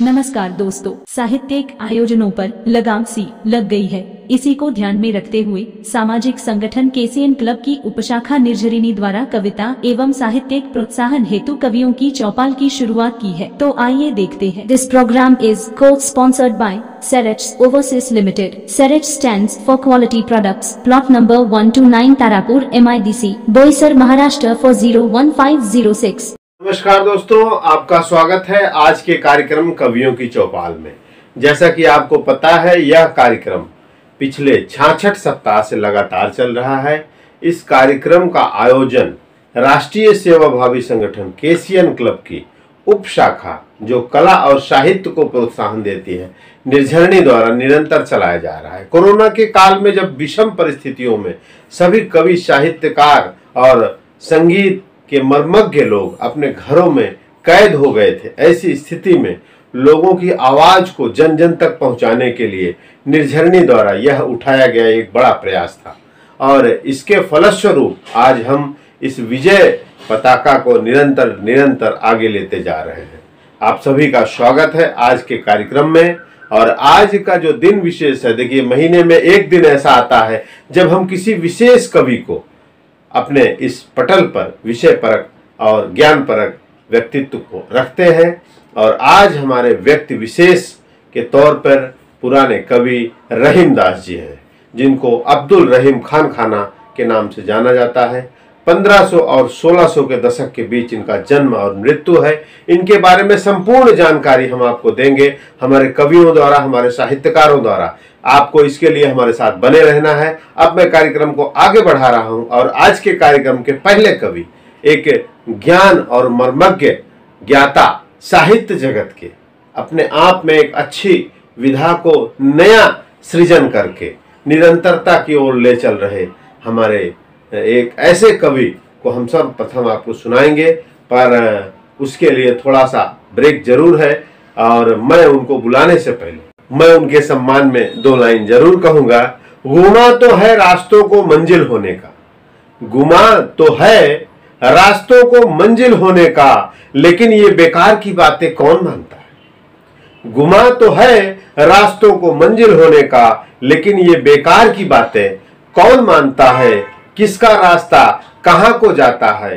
नमस्कार दोस्तों, साहित्यिक आयोजनों पर लगाम सी लग गई है। इसी को ध्यान में रखते हुए सामाजिक संगठन केसीएन क्लब की उपशाखा निर्झरिणी द्वारा कविता एवं साहित्यिक प्रोत्साहन हेतु कवियों की चौपाल की शुरुआत की है। तो आइए देखते हैं। This program is co-sponsored by Serech Overseas Limited. Serech stands for quality products. Plot number 129 Tarapur MIDC, Boisar, Maharashtra for 01506. नमस्कार दोस्तों, आपका स्वागत है आज के कार्यक्रम कवियों की चौपाल में। जैसा कि आपको पता है, यह कार्यक्रम पिछले 66 सप्ताह से लगातार चल रहा है। इस कार्यक्रम का आयोजन राष्ट्रीय सेवाभावी संगठन केसीएन क्लब की उप शाखा, जो कला और साहित्य को प्रोत्साहन देती है, निर्झरिणी द्वारा निरंतर चलाया जा रहा है। कोरोना के काल में जब विषम परिस्थितियों में सभी कवि, साहित्यकार और संगीत के मर्मज्ञ लोग अपने घरों में कैद हो गए थे, ऐसी स्थिति में लोगों की आवाज को जन जन तक पहुंचाने के लिए निर्झरिणी द्वारा यह उठाया गया एक बड़ा प्रयास था और इसके फलस्वरूप आज हम इस विजय पताका को निरंतर आगे लेते जा रहे हैं। आप सभी का स्वागत है आज के कार्यक्रम में। और आज का जो दिन विशेष है, देखिए, महीने में एक दिन ऐसा आता है जब हम किसी विशेष कवि को अपने इस पटल पर विषय परक और ज्ञान परक व्यक्तित्व को रखते हैं। और आज हमारे व्यक्ति विशेष के तौर पर पुराने कवि रहीम दास जी हैं, जिनको अब्दुल रहीम खान खाना के नाम से जाना जाता है। 1500 और 1600 के दशक के बीच इनका जन्म और मृत्यु है। इनके बारे में संपूर्ण जानकारी हम आपको देंगे हमारे कवियों द्वारा, हमारे साहित्यकारों द्वारा। आपको इसके लिए हमारे साथ बने रहना है। अब मैं कार्यक्रम को आगे बढ़ा रहा हूं और आज के कार्यक्रम के पहले कवि एक ज्ञान और मर्मज्ञ ज्ञाता, साहित्य जगत के अपने आप में एक अच्छी विधा को नया सृजन करके निरंतरता की ओर ले चल रहे हमारे एक ऐसे कवि को हम सब प्रथम आपको सुनाएंगे, पर उसके लिए थोड़ा सा ब्रेक जरूर है। और मैं उनको बुलाने से पहले मैं उनके सम्मान में 2 लाइन जरूर कहूंगा। गुमा तो है रास्तों को मंजिल होने का, गुमा तो है रास्तों को मंजिल होने का, लेकिन ये बेकार की बातें कौन मानता है। गुमा तो है रास्तों को मंजिल होने का, लेकिन ये बेकार की बातें कौन मानता है। किसका रास्ता कहां को जाता है,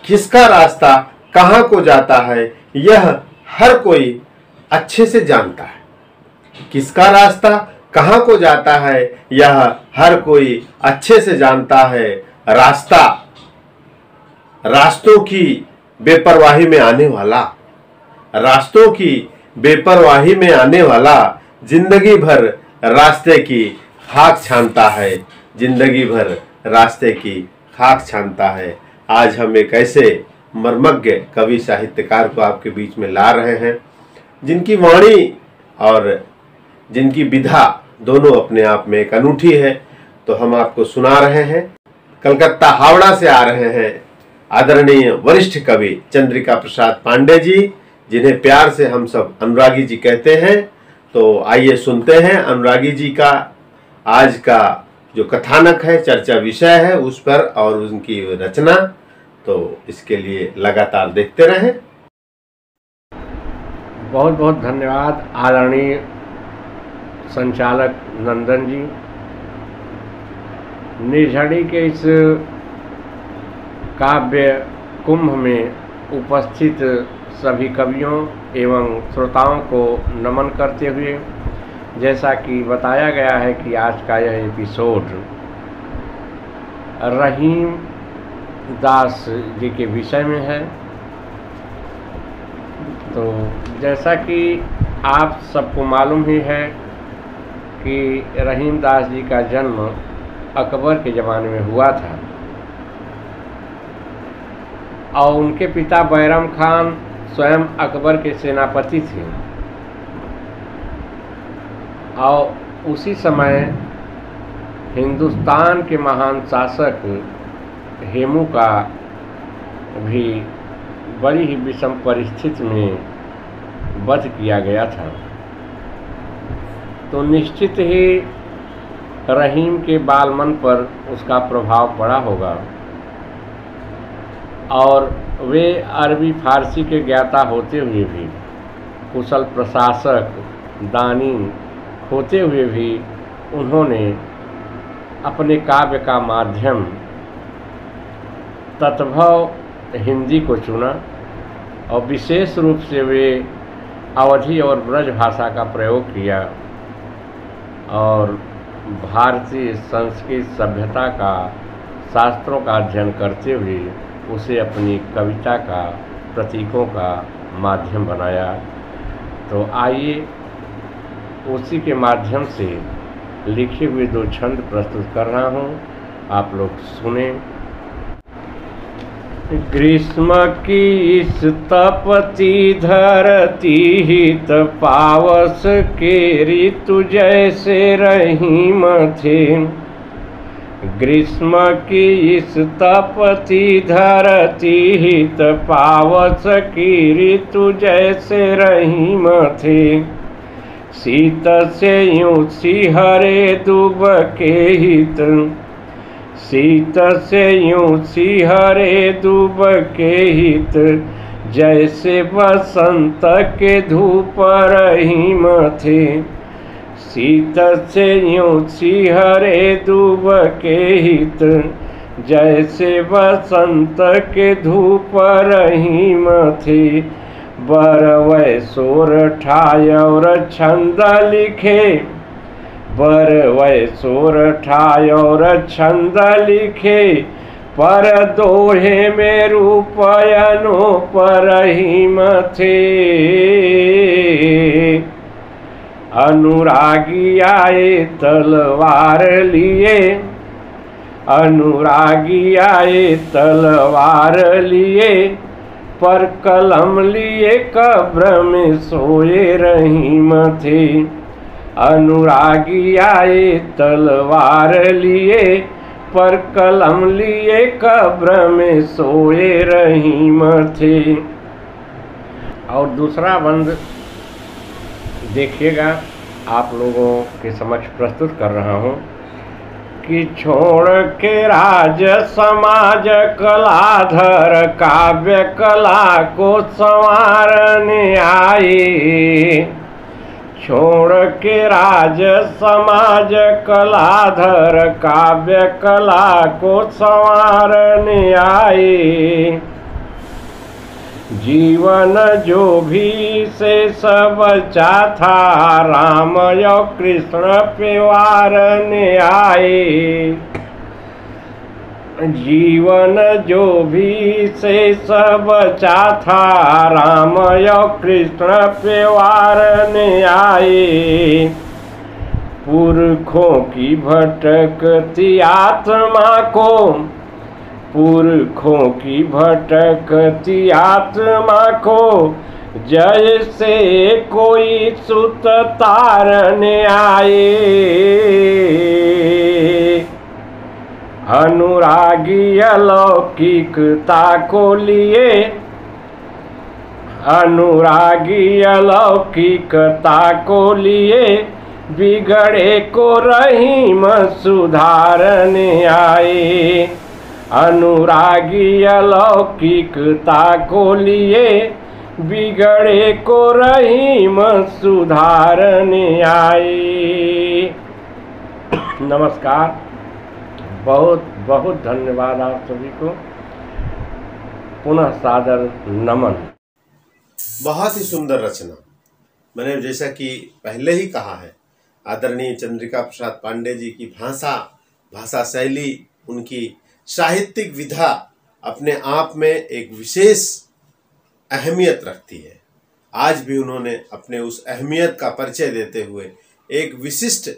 किसका रास्ता कहां को जाता है, यह हर कोई अच्छे से जानता है। किसका रास्ता कहां को जाता है, यह हर कोई अच्छे से जानता है। रास्तों की बेपरवाही में आने वाला, रास्तों की बेपरवाही में आने वाला जिंदगी भर रास्ते की खाक छानता है, जिंदगी भर रास्ते की खाक छानता है। आज हम एक ऐसे मर्मज्ञ कवि साहित्यकार को आपके बीच में ला रहे हैं, जिनकी वाणी और जिनकी विधा दोनों अपने आप में एक अनूठी है। तो हम आपको सुना रहे हैं। कलकत्ता हावड़ा से आ रहे हैं आदरणीय वरिष्ठ कवि चंद्रिका प्रसाद पांडे जी, जिन्हें प्यार से हम सब अनुरागी जी कहते हैं। तो आइए सुनते हैं अनुरागी जी का आज का जो कथानक है, चर्चा विषय है उस पर और उनकी रचना। तो इसके लिए लगातार देखते रहें। बहुत बहुत धन्यवाद आदरणीय संचालक नंदन जी। निर्झरिणी के इस काव्य कुंभ में उपस्थित सभी कवियों एवं श्रोताओं को नमन करते हुए, जैसा कि बताया गया है कि आज का यह एपिसोड रहीम दास जी के विषय में है। तो जैसा कि आप सबको मालूम ही है कि रहीम दास जी का जन्म अकबर के ज़माने में हुआ था और उनके पिता बैरम खान स्वयं अकबर के सेनापति थे। और उसी समय हिंदुस्तान के महान शासक हेमू का भी बड़ी ही विषम परिस्थिति में वध किया गया था। तो निश्चित ही रहीम के बालमन पर उसका प्रभाव पड़ा होगा और वे अरबी फारसी के ज्ञाता होते हुए भी, कुशल प्रशासक, दानी होते हुए भी उन्होंने अपने काव्य का माध्यम तत्भव हिंदी को चुना और विशेष रूप से वे अवधी और ब्रज भाषा का प्रयोग किया और भारतीय संस्कृत सभ्यता का, शास्त्रों का अध्ययन करते हुए उसे अपनी कविता का, प्रतीकों का माध्यम बनाया। तो आइए उसी के माध्यम से लिखे हुए 2 छंद प्रस्तुत कर रहा हूँ, आप लोग सुने। ग्रीष्म की इस तपती धरती हित पावस के ऋतु जैसे रहीम थे। ग्रीष्म की इस तपती धरती हित पावस की ऋतु जैसे रहीम थे। शीत से यूं सिहरे दूब के हित, शीत से यूं सिहरे दूब के हित जैसे बसंत के धूप रहीम थे। शीत से यूं सिहरे दूब के हित जैसे बसंत के धूप रहीम थे। बरवै सोर ठाय और छंद लिखे, बरवै सोर ठाय और छंद लिखे, पर दोहे में रूपयनो पर रहीम थे। अनुरागी आए तलवार लिए, अनुरागी आए तलवार लिए, पर कलम लिए कब्र में सोए रहीम थे। अनुरागी आए तलवार लिए, पर कलम लिए कब्र में सोए रहीम थे। और दूसरा बंद देखिएगा, आप लोगों के समक्ष प्रस्तुत कर रहा हूँ कि छोड़ के राज समाज कलाधर काव्य कला को संवारने आए। छोड़ के राज समाज कलाधर काव्य कला को संवारने आए। जीवन जो भी शेष बचा था राम और कृष्ण पे वारने आए। जीवन जो भी शेष बचा था राम और कृष्ण पे वारने आए। पुरखों की भटकती आत्मा को, पुरखों की भटकती आत्मा को जैसे कोई सुत तारने आए। अनुरागी अलौकिकता को लिए, अनुरागी अलौकिकता को लिए, बिगड़े को रहीम सुधारने आए। अनुरागी अलौकिकता को लिए, बिगड़े को रहीम सुधारने आए। नमस्कार, बहुत बहुत धन्यवाद आप सभी को। पुनः सादर नमन। बहुत ही सुंदर रचना। मैंने जैसा कि पहले ही कहा है, आदरणीय चंद्रिका प्रसाद पांडे जी की भाषा शैली, उनकी साहित्यिक विधा अपने आप में एक विशेष अहमियत रखती है। आज भी उन्होंने अपने उस अहमियत का परिचय देते हुए एक विशिष्ट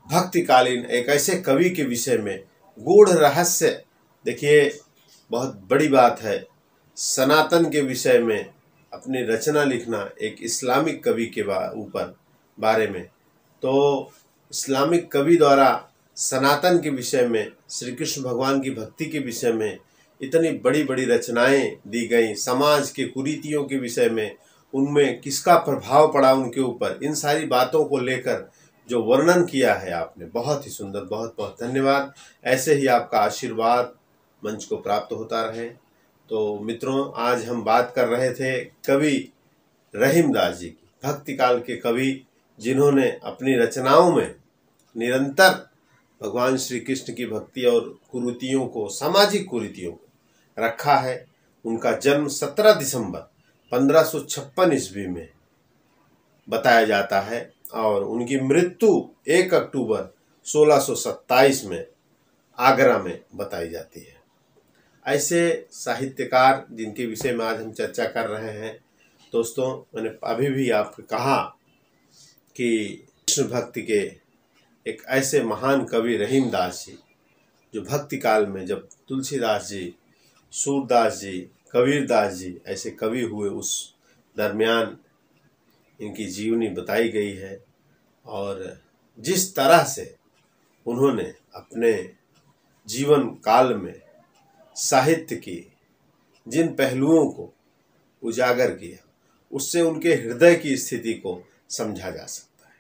भक्तिकालीन एक ऐसे कवि के विषय में गूढ़ रहस्य, देखिए बहुत बड़ी बात है सनातन के विषय में अपनी रचना लिखना, एक इस्लामिक कवि के ऊपर बारे में। तो इस्लामिक कवि द्वारा सनातन के विषय में, श्री कृष्ण भगवान की भक्ति के विषय में इतनी बड़ी बड़ी रचनाएं दी गई, समाज के कुरीतियों के विषय में, उनमें किसका प्रभाव पड़ा उनके ऊपर, इन सारी बातों को लेकर जो वर्णन किया है आपने, बहुत ही सुंदर, बहुत बहुत धन्यवाद। ऐसे ही आपका आशीर्वाद मंच को प्राप्त होता रहे। तो मित्रों, आज हम बात कर रहे थे कवि रहीमदास जी की, भक्ति काल के कवि, जिन्होंने अपनी रचनाओं में निरंतर भगवान श्री कृष्ण की भक्ति और कुरीतियों को, सामाजिक कुरीतियों को रखा है। उनका जन्म 17 दिसंबर 1556 ईस्वी में बताया जाता है और उनकी मृत्यु 1 अक्टूबर 1627 में आगरा में बताई जाती है। ऐसे साहित्यकार जिनके विषय में आज हम चर्चा कर रहे हैं। दोस्तों, मैंने अभी भी आपको कहा कि कृष्ण भक्ति के एक ऐसे महान कवि रहीमदास जी, जो भक्ति काल में जब तुलसीदास जी, सूरदास जी, कबीरदास जी ऐसे कवि हुए, उस दरमियान इनकी जीवनी बताई गई है। और जिस तरह से उन्होंने अपने जीवन काल में साहित्य की जिन पहलुओं को उजागर किया, उससे उनके हृदय की स्थिति को समझा जा सकता है।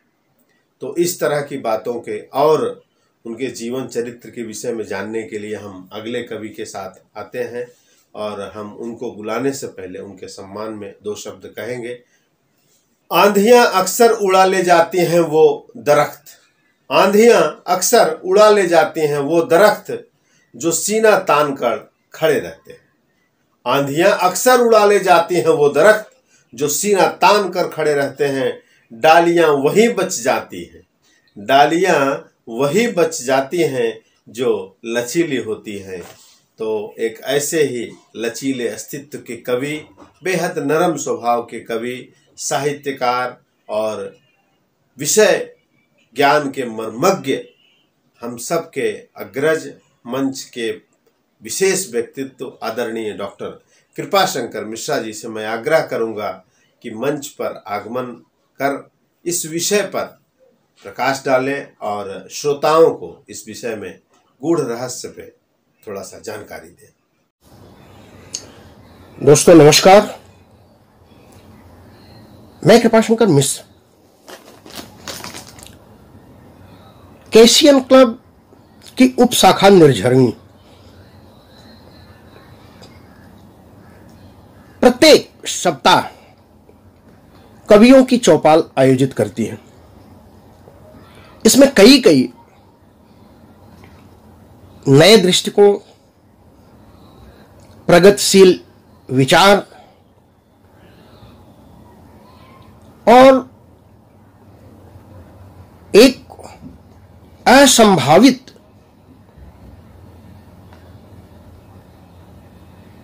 तो इस तरह की बातों के और उनके जीवन चरित्र के विषय में जानने के लिए हम अगले कवि के साथ आते हैं और हम उनको बुलाने से पहले उनके सम्मान में 2 शब्द कहेंगे। आंधियां अक्सर उड़ा ले जाती हैं वो दरख्त, आंधियां अक्सर उड़ा ले जाती हैं वो दरख्त जो सीना तान कर खड़े रहते हैं। आंधियां अक्सर उड़ा ले जाती हैं वो दरख्त जो सीना तान कर खड़े रहते हैं। डालियां वही बच जाती हैं, डालियां वही बच जाती हैं जो लचीली होती हैं। तो एक ऐसे ही लचीले अस्तित्व के कवि, बेहद नरम स्वभाव के कवि, साहित्यकार और विषय ज्ञान के मर्मज्ञ, हम सब के अग्रज, मंच के विशेष व्यक्तित्व आदरणीय डॉक्टर कृपाशंकर मिश्रा जी से मैं आग्रह करूंगा कि मंच पर आगमन कर इस विषय पर प्रकाश डालें और श्रोताओं को इस विषय में गूढ़ रहस्य पे थोड़ा सा जानकारी दें। दोस्तों नमस्कार, मैं कृपाशंकर मिश्र, केसीएन क्लब की उप शाखा निर्झरणी प्रत्येक सप्ताह कवियों की चौपाल आयोजित करती है। इसमें कई नए दृष्टिकोण, प्रगतिशील विचार और एक असंभावित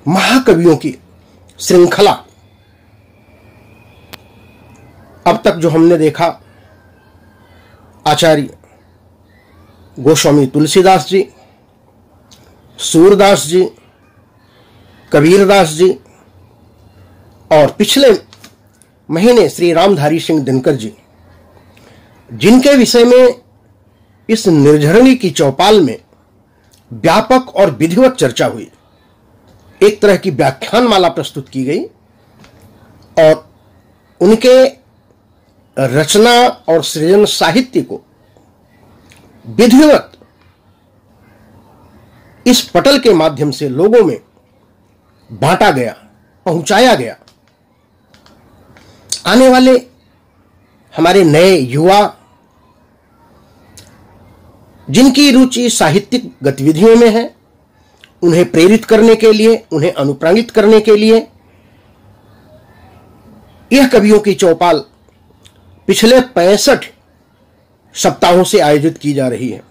महाकवियों की श्रृंखला अब तक जो हमने देखा, आचार्य गोस्वामी तुलसीदास जी, सूरदास जी, कबीरदास जी और पिछले महीने श्री रामधारी सिंह दिनकर जी, जिनके विषय में इस निर्झरणी की चौपाल में व्यापक और विधिवत चर्चा हुई। एक तरह की व्याख्यान माला प्रस्तुत की गई और उनके रचना और सृजन साहित्य को विधिवत इस पटल के माध्यम से लोगों में बांटा गया, पहुंचाया गया। आने वाले हमारे नए युवा, जिनकी रुचि साहित्यिक गतिविधियों में है, उन्हें प्रेरित करने के लिए, उन्हें अनुप्राणित करने के लिए यह कवियों की चौपाल पिछले 65 सप्ताहों से आयोजित की जा रही है।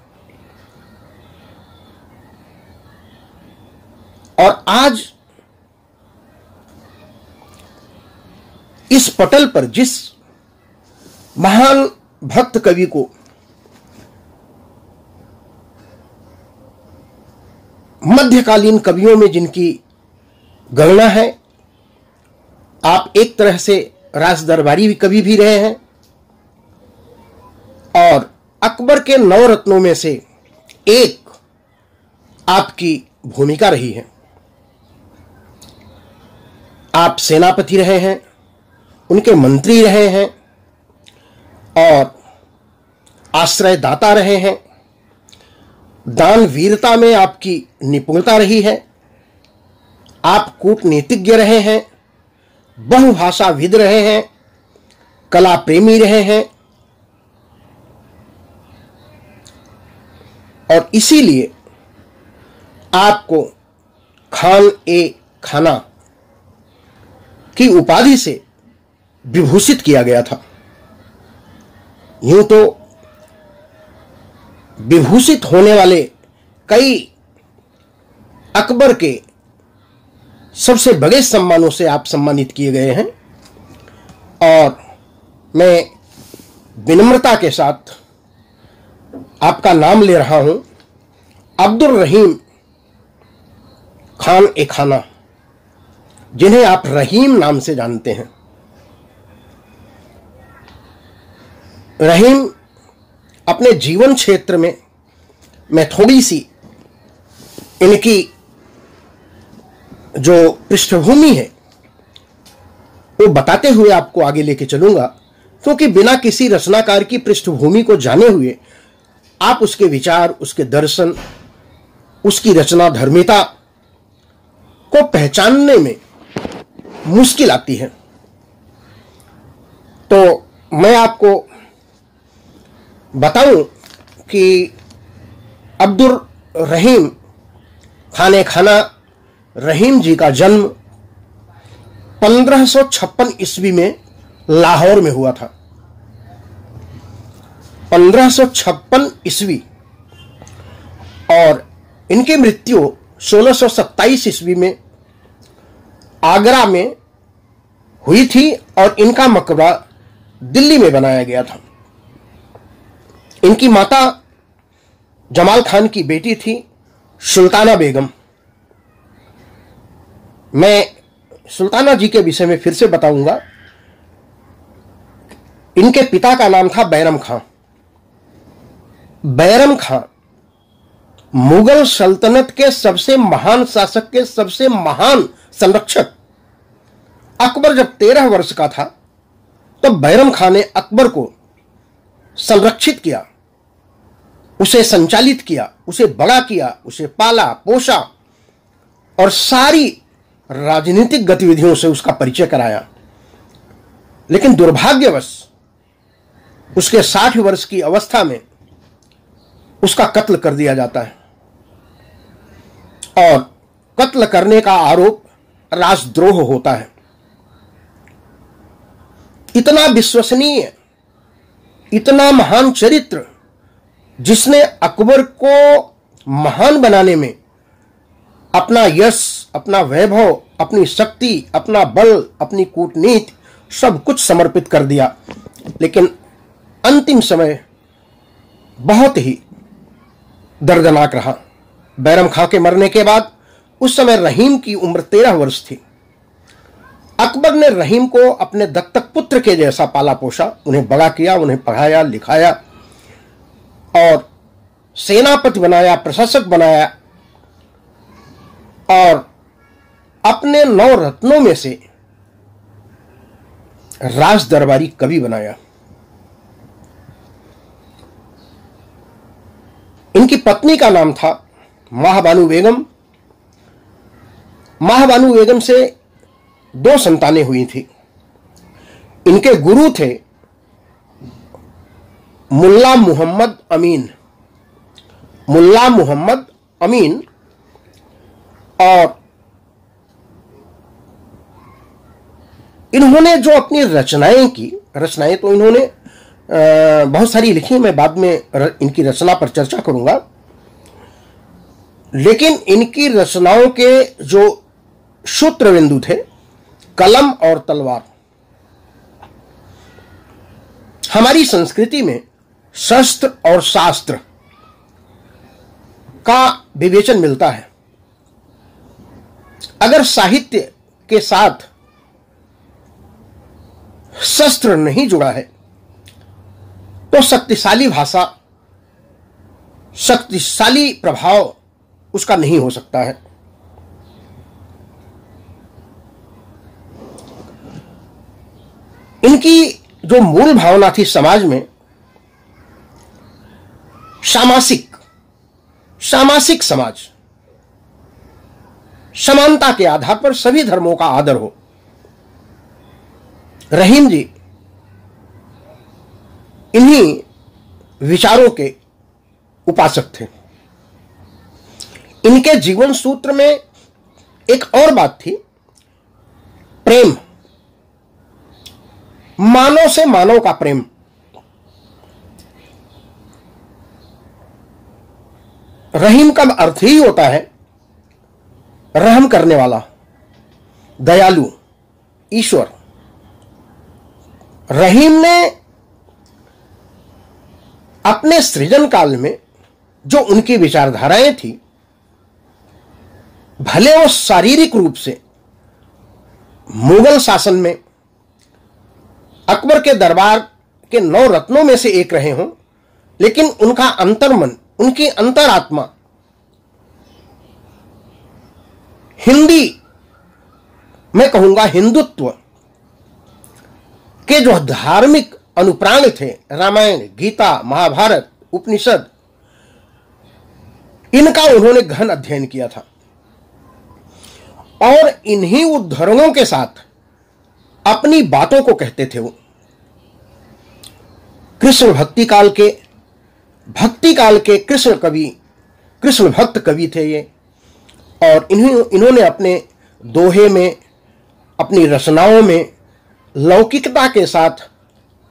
और आज इस पटल पर जिस महान भक्त कवि को मध्यकालीन कवियों में जिनकी गणना है, आप एक तरह से राज दरबारी कवि भी रहे हैं और अकबर के 9 रत्नों में से एक आपकी भूमिका रही है। आप सेनापति रहे हैं, उनके मंत्री रहे हैं और आश्रयदाता रहे हैं, दान वीरता में आपकी निपुणता रही है, आप कूटनीतिज्ञ रहे हैं, बहुभाषाविद रहे हैं, कला प्रेमी रहे हैं, और इसीलिए आपको खान ए खाना की उपाधि से विभूषित किया गया था। यूं तो विभूषित होने वाले कई अकबर के सबसे बड़े सम्मानों से आप सम्मानित किए गए हैं, और मैं विनम्रता के साथ आपका नाम ले रहा हूं, अब्दुल रहीम खान ए खाना, जिन्हें आप रहीम नाम से जानते हैं। रहीम अपने जीवन क्षेत्र में मैं थोड़ी सी इनकी जो पृष्ठभूमि है वो बताते हुए आपको आगे लेके चलूंगा, क्योंकि बिना किसी रचनाकार की पृष्ठभूमि को जाने हुए आप उसके विचार, उसके दर्शन, उसकी रचना धर्मिता को पहचानने में मुश्किल आती है। तो मैं आपको बताऊं कि अब्दुल रहीम खान ए खाना रहीम जी का जन्म 1556 ईस्वी में लाहौर में हुआ था। 1556 ईस्वी, और इनकी मृत्यु 1627 ईस्वी में आगरा में हुई थी, और इनका मकबरा दिल्ली में बनाया गया था। इनकी माता जमाल खान की बेटी थी सुल्ताना बेगम। मैं सुल्ताना जी के विषय में फिर से बताऊंगा। इनके पिता का नाम था बैरम खां। बैरम खां मुगल सल्तनत के सबसे महान शासक के सबसे महान संरक्षक। अकबर जब 13 वर्ष का था तब बैरम खां ने अकबर को संरक्षित किया, उसे संचालित किया, उसे बड़ा किया, उसे पाला पोषा और सारी राजनीतिक गतिविधियों से उसका परिचय कराया। लेकिन दुर्भाग्यवश उसके 60 वर्ष की अवस्था में उसका कत्ल कर दिया जाता है, और कत्ल करने का आरोप राजद्रोह होता है। इतना विश्वसनीय, इतना महान चरित्र, जिसने अकबर को महान बनाने में अपना यश, अपना वैभव, अपनी शक्ति, अपना बल, अपनी कूटनीति सब कुछ समर्पित कर दिया, लेकिन अंतिम समय बहुत ही दर्दनाक रहा। बैरम खां के मरने के बाद उस समय रहीम की उम्र 13 वर्ष थी। अकबर ने रहीम को अपने दत्तक पुत्र के जैसा पाला पोषा, उन्हें बड़ा किया, उन्हें पढ़ाया लिखाया और सेनापति बनाया, प्रशासक बनाया, और अपने 9 रत्नों में से राज दरबारी कवि बनाया। इनकी पत्नी का नाम था महाबानू बेगम। महाबानू बेगम से 2 संतानें हुई थी। इनके गुरु थे मुल्ला मोहम्मद अमीन। मुल्ला मोहम्मद अमीन, और इन्होंने जो अपनी रचनाएं की, रचनाएं तो इन्होंने बहुत सारी लिखी, मैं बाद में इनकी रचना पर चर्चा करूंगा, लेकिन इनकी रचनाओं के जो सूत्रबिंदु थे, कलम और तलवार। हमारी संस्कृति में शस्त्र और शास्त्र का विवेचन मिलता है। अगर साहित्य के साथ शस्त्र नहीं जुड़ा है तो शक्तिशाली भाषा, शक्तिशाली प्रभाव उसका नहीं हो सकता है। इनकी जो मूल भावना थी समाज में, सामासिक समाज, समानता के आधार पर सभी धर्मों का आदर हो। रहीम जी इन्हीं विचारों के उपासक थे। इनके जीवन सूत्र में एक और बात थी, प्रेम, मानव से मानव का प्रेम। रहीम का अर्थ ही होता है रहम करने वाला, दयालु, ईश्वर। रहीम ने अपने सृजन काल में जो उनकी विचारधाराएं थी, भले वो शारीरिक रूप से मुगल शासन में अकबर के दरबार के 9 रत्नों में से एक रहे हों, लेकिन उनका अंतर्मन, उनकी अंतरात्मा हिंदी, मैं कहूंगा हिंदुत्व के जो धार्मिक अनुप्राण थे, रामायण, गीता, महाभारत, उपनिषद, इनका उन्होंने गहन अध्ययन किया था। और इन्हीं उद्धरणों के साथ अपनी बातों को कहते थे। वो कृष्ण भक्ति काल के कृष्ण कवि, कृष्ण भक्त कवि थे ये। और इन्होंने अपने दोहे में, अपनी रचनाओं में लौकिकता के साथ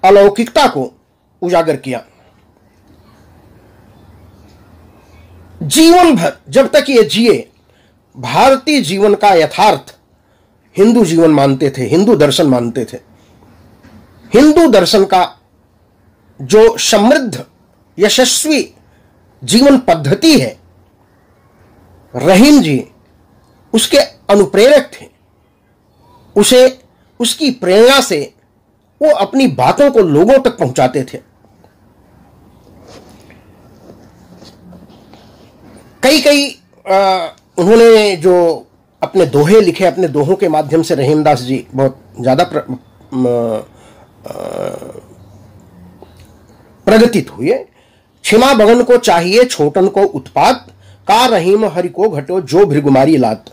अलौकिकता को उजागर किया। जीवन भर जब तक ये जिए, भारतीय जीवन का यथार्थ हिंदू जीवन मानते थे, हिंदू दर्शन मानते थे। हिंदू दर्शन का जो समृद्ध यशस्वी जीवन पद्धति है, रहीम जी उसके अनुप्रेरक थे। उसकी प्रेरणा से वो अपनी बातों को लोगों तक पहुंचाते थे। कई उन्होंने जो अपने दोहे लिखे, अपने दोहों के माध्यम से रहीमदास जी बहुत ज़्यादा प्रगतित हुए। क्षमा बगन को चाहिए छोटन को उत्पात, का रहीम हरि को घट्यो जो भृगुमारी लात।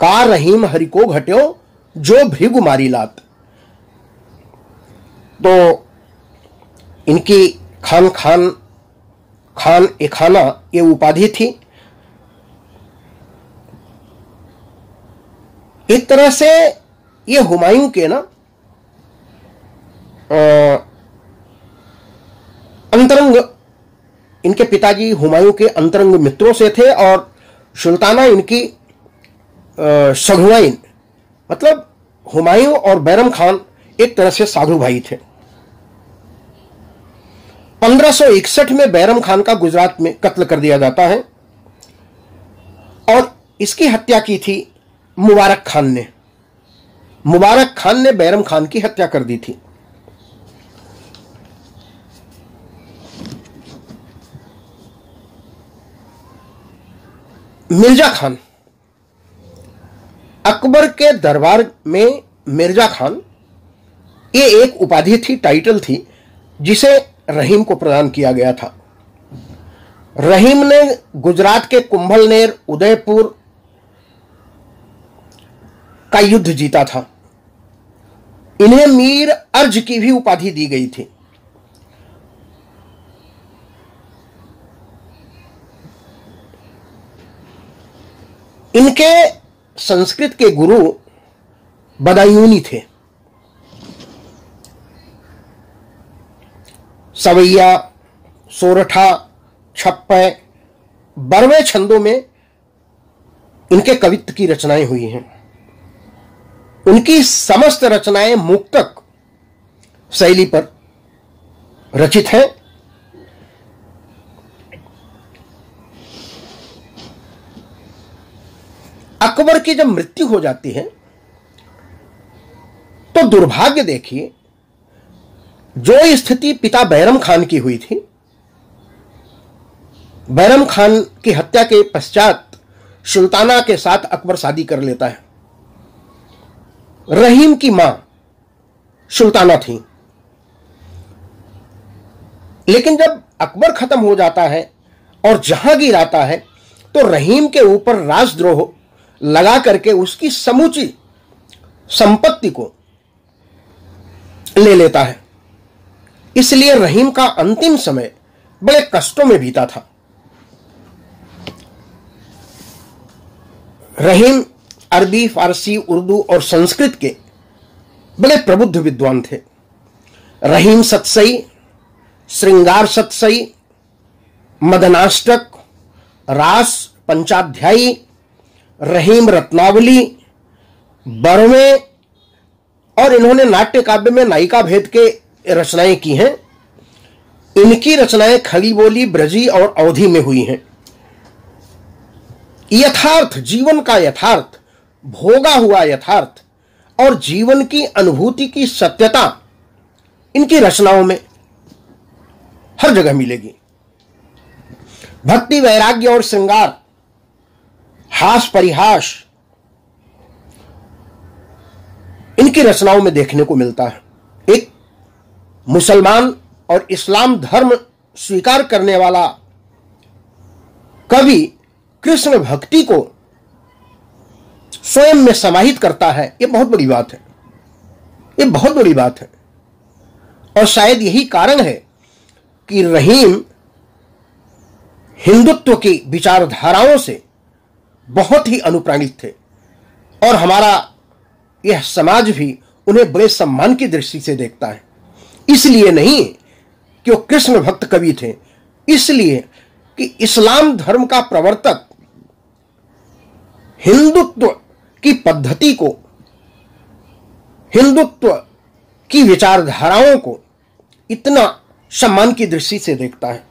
का रहीम हरि को घट्यो जो भृगुमारी लात। तो इनकी खान ए खाना ये उपाधि थी। एक तरह से ये हुमायूं के ना अंतरंग, इनके पिताजी हुमायूं के अंतरंग मित्रों से थे और सुल्ताना इनकी सगुआइन, मतलब हुमायूं और बैरम खान एक तरह से साधु भाई थे। 1561 में बैरम खान का गुजरात में कत्ल कर दिया जाता है और इसकी हत्या की थी मुबारक खान ने। मुबारक खान ने बैरम खान की हत्या कर दी थी। मिर्जा खान, अकबर के दरबार में मिर्जा खान, ये एक उपाधि थी, टाइटल थी, जिसे रहीम को प्रदान किया गया था। रहीम ने गुजरात के कुंभलनेर, उदयपुर का युद्ध जीता था। इन्हें मीर अर्ज की भी उपाधि दी गई थी। इनके संस्कृत के गुरु बदायूनी थे। सवैया, सोरठा, छप्पय, बरवे छंदों में इनके कवित्व की रचनाएं हुई हैं। उनकी समस्त रचनाएं मुक्तक शैली पर रचित हैं। अकबर की जब मृत्यु हो जाती है तो दुर्भाग्य देखिए, जो स्थिति पिता बैरम खान की हुई थी, बैरम खान की हत्या के पश्चात सुल्ताना के साथ अकबर शादी कर लेता है। रहीम की मां सुल्ताना थी। लेकिन जब अकबर खत्म हो जाता है और जहांगीर आता है तो रहीम के ऊपर राजद्रोह लगा करके उसकी समूची संपत्ति को ले लेता है। इसलिए रहीम का अंतिम समय बड़े कष्टों में बीता था। रहीम अरबी, फारसी, उर्दू और संस्कृत के बड़े प्रबुद्ध विद्वान थे। रहीम सतसई, श्रृंगार सतसई, मदनाष्टक, रास पंचाध्यायी, रहीम रत्नावली, बरवे और इन्होंने नाट्य काव्य में नायिका भेद के रचनाएं की हैं। इनकी रचनाएं खड़ी बोली, ब्रजी और अवधी में हुई हैं। यथार्थ, जीवन का यथार्थ, भोगा हुआ यथार्थ और जीवन की अनुभूति की सत्यता इनकी रचनाओं में हर जगह मिलेगी। भक्ति, वैराग्य और श्रृंगार, हास परिहास इनकी रचनाओं में देखने को मिलता है। एक मुसलमान और इस्लाम धर्म स्वीकार करने वाला कवि कृष्ण भक्ति को स्वयं में समाहित करता है, यह बहुत बड़ी बात है। यह बहुत बड़ी बात है और शायद यही कारण है कि रहीम हिंदुत्व की विचारधाराओं से बहुत ही अनुप्राणित थे और हमारा यह समाज भी उन्हें बड़े सम्मान की दृष्टि से देखता है। इसलिए नहीं कि वो कृष्ण भक्त कवि थे, इसलिए कि इस्लाम धर्म का प्रवर्तक हिंदुत्व की पद्धति को, हिंदुत्व की विचारधाराओं को इतना सम्मान की दृष्टि से देखता है।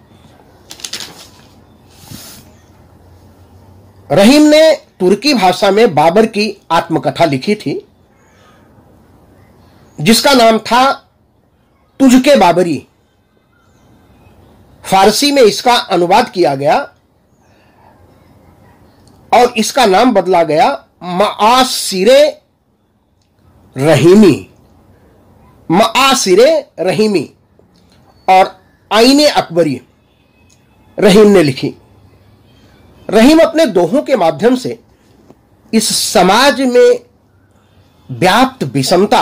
रहीम ने तुर्की भाषा में बाबर की आत्मकथा लिखी थी जिसका नाम था तुझके बाबरी। फारसी में इसका अनुवाद किया गया और इसका नाम बदला गया मआसिरे रहीमी, मआसिरे रहीमी और आईने अकबरी रहीम ने लिखी। रहीम अपने दोहों के माध्यम से इस समाज में व्याप्त विषमता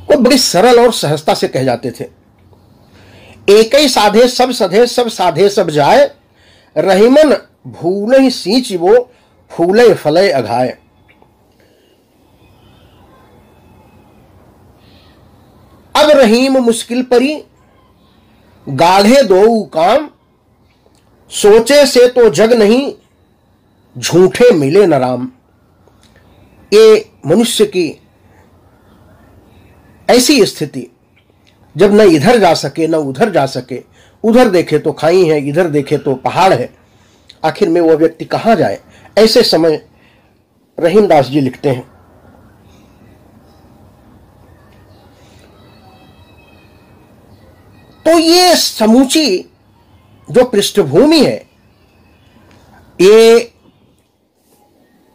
को बड़ी सरल और सहजता से कह जाते थे। एक ही साधे सब सधे, सब साधे सब जाए, रहीमन भूल ही सींच वो फूले फले अघाए। अब रहीम मुश्किल परी, गाढ़े दो काम, सोचे से तो जग नहीं, झूठे मिले न राम। ये मनुष्य की ऐसी स्थिति जब न इधर जा सके न उधर जा सके, उधर देखे तो खाई है, इधर देखे तो पहाड़ है, आखिर में वह व्यक्ति कहां जाए। ऐसे समय रहीमदास जी लिखते हैं, तो ये समूची जो पृष्ठभूमि है ये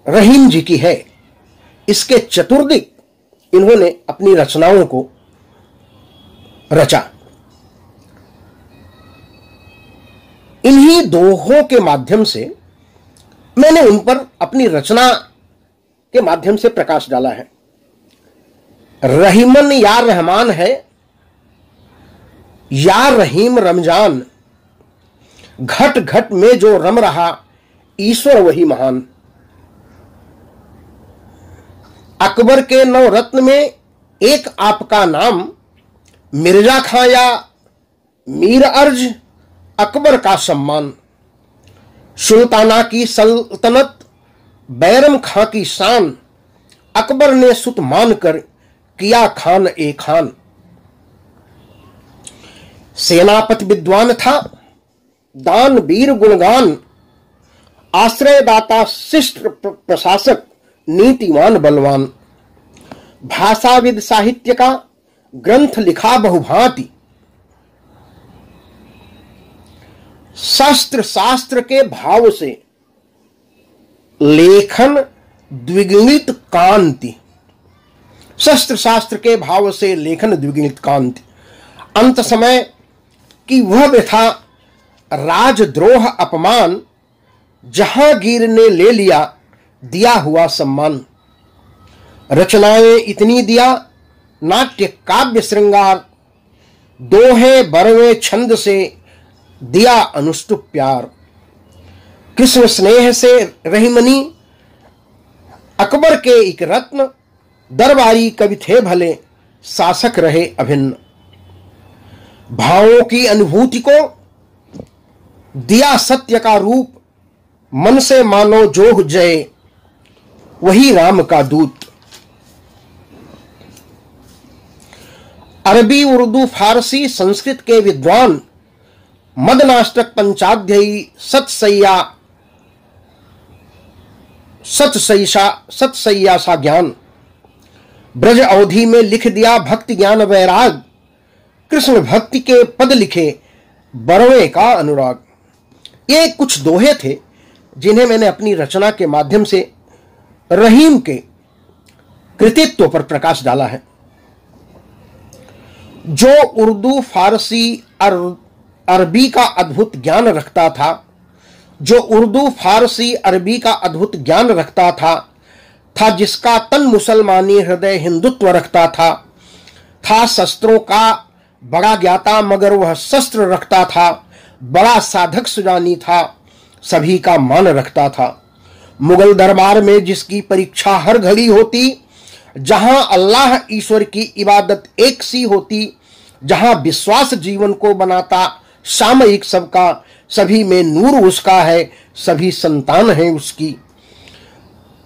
रहीम जी की है। इसके चतुर्दिक इन्होंने अपनी रचनाओं को रचा। इन्हीं दोहों के माध्यम से मैंने उन पर अपनी रचना के माध्यम से प्रकाश डाला है। रहीमन या रहमान है, या रहीम रमजान, घट घट में जो रम रहा ईश्वर वही महान। अकबर के 9 रत्न में एक आपका नाम, मिर्जा खां या मीर अर्ज अकबर का सम्मान। सुल्ताना की सल्तनत बैरम खां की शान, अकबर ने सुत मानकर किया खान ए खान। सेनापति विद्वान था, दान वीर गुणगान, आश्रयदाता शिष्ट प्रशासक, नीतिवान बलवान। भाषाविद साहित्य का ग्रंथ लिखा बहुभांति, शस्त्र शास्त्र के भाव से लेखन द्विगुणित कांति। शस्त्र शास्त्र के भाव से लेखन द्विगुणित कांति। अंत समय की वह व्यथा, राजद्रोह अपमान, जहांगीर ने ले लिया दिया हुआ सम्मान। रचनाएं इतनी दिया, नाट्य काव्य श्रृंगार, दोहे बरवे छंद से दिया अनुष्टुप प्यार। कृष्ण स्नेह से रहीमनी, अकबर के एक रत्न, दरबारी कवि थे भले, शासक रहे अभिन्न। भावों की अनुभूति को दिया सत्य का रूप, मन से मानो जो जय, वही राम का दूत। अरबी, उर्दू, फारसी, संस्कृत के विद्वान, मदनाष्टक, पंचाध्यायी, सतसैया सा ज्ञान, ब्रज अवधि में लिख दिया भक्ति ज्ञान वैराग। कृष्ण भक्ति के पद लिखे, बरवे का अनुराग। ये कुछ दोहे थे जिन्हें मैंने अपनी रचना के माध्यम से रहीम के कृतित्व पर प्रकाश डाला है। जो उर्दू, फारसी, अरबी का अद्भुत ज्ञान रखता था, जो उर्दू, फारसी, अरबी का अद्भुत ज्ञान रखता था जिसका तन मुसलमानी, हृदय हिंदुत्व रखता था शस्त्रों का बड़ा ज्ञाता, मगर वह शस्त्र रखता था, बड़ा साधक सुजानी था, सभी का मान रखता था। मुगल दरबार में जिसकी परीक्षा हर घड़ी होती, जहां अल्लाह ईश्वर की इबादत एक सी होती, जहां विश्वास जीवन को बनाता सामयिक सबका, सभी में नूर उसका है, सभी संतान हैं उसकी।